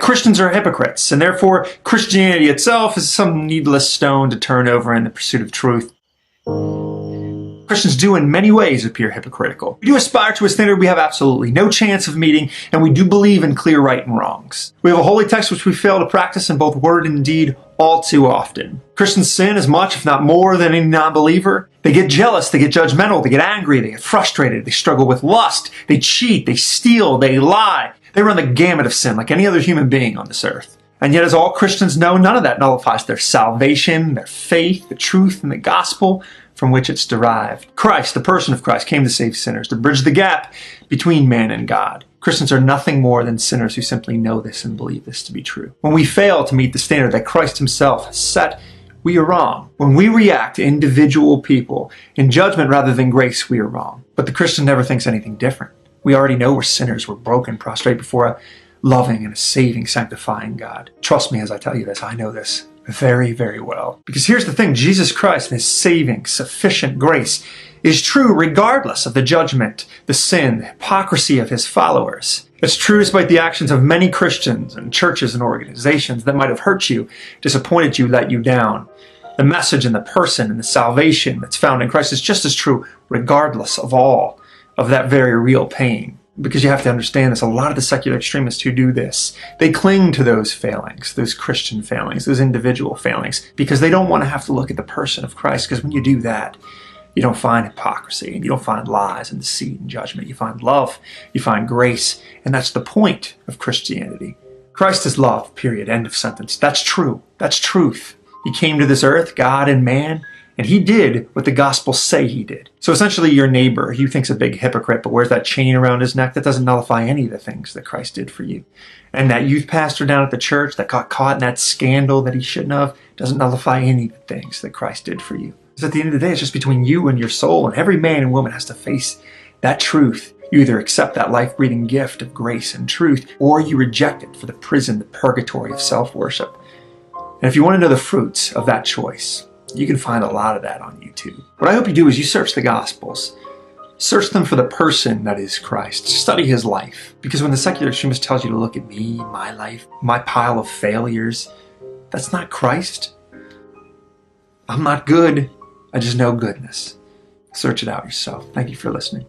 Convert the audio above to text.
Christians are hypocrites, and therefore Christianity itself is some needless stone to turn over in the pursuit of truth. Christians do in many ways appear hypocritical. We do aspire to a standard we have absolutely no chance of meeting, and we do believe in clear right and wrongs. We have a holy text which we fail to practice in both word and deed all too often. Christians sin as much, if not more, than any non-believer. They get jealous, they get judgmental, they get angry, they get frustrated, they struggle with lust, they cheat, they steal, they lie. They run the gamut of sin like any other human being on this earth. And yet, as all Christians know, none of that nullifies their salvation, their faith, the truth, and the gospel from which it's derived. Christ, the person of Christ, came to save sinners, to bridge the gap between man and God. Christians are nothing more than sinners who simply know this and believe this to be true. When we fail to meet the standard that Christ himself has set, we are wrong. When we react to individual people in judgment rather than grace, we are wrong. But the Christian never thinks anything different. We already know we're sinners, we're broken, prostrate before a loving and a saving, sanctifying God. Trust me as I tell you this, I know this very, very well. Because here's the thing, Jesus Christ and his saving, sufficient grace is true regardless of the judgment, the sin, the hypocrisy of his followers. It's true despite the actions of many Christians and churches and organizations that might have hurt you, disappointed you, let you down. The message and the person and the salvation that's found in Christ is just as true regardless of all of that very real pain. Because you have to understand this, a lot of the secular extremists who do this, they cling to those failings, those Christian failings, those individual failings, because they don't want to have to look at the person of Christ, because when you do that, you don't find hypocrisy, and you don't find lies and deceit and judgment. You find love, you find grace, and that's the point of Christianity. Christ is love, period, end of sentence. That's true. That's truth. He came to this earth, God and man, and he did what the Gospels say he did. So essentially your neighbor, you think's a big hypocrite, but wears that chain around his neck, that doesn't nullify any of the things that Christ did for you. And that youth pastor down at the church that got caught in that scandal that he shouldn't have, doesn't nullify any of the things that Christ did for you. Because at the end of the day, it's just between you and your soul, and every man and woman has to face that truth. You either accept that life-breathing gift of grace and truth, or you reject it for the prison, the purgatory of self-worship. And if you want to know the fruits of that choice, you can find a lot of that on YouTube. What I hope you do is you search the Gospels. Search them for the person that is Christ. Study his life. Because when the secular extremist tells you to look at me, my life, my pile of failures, that's not Christ. I'm not good. I just know goodness. Search it out yourself. Thank you for listening.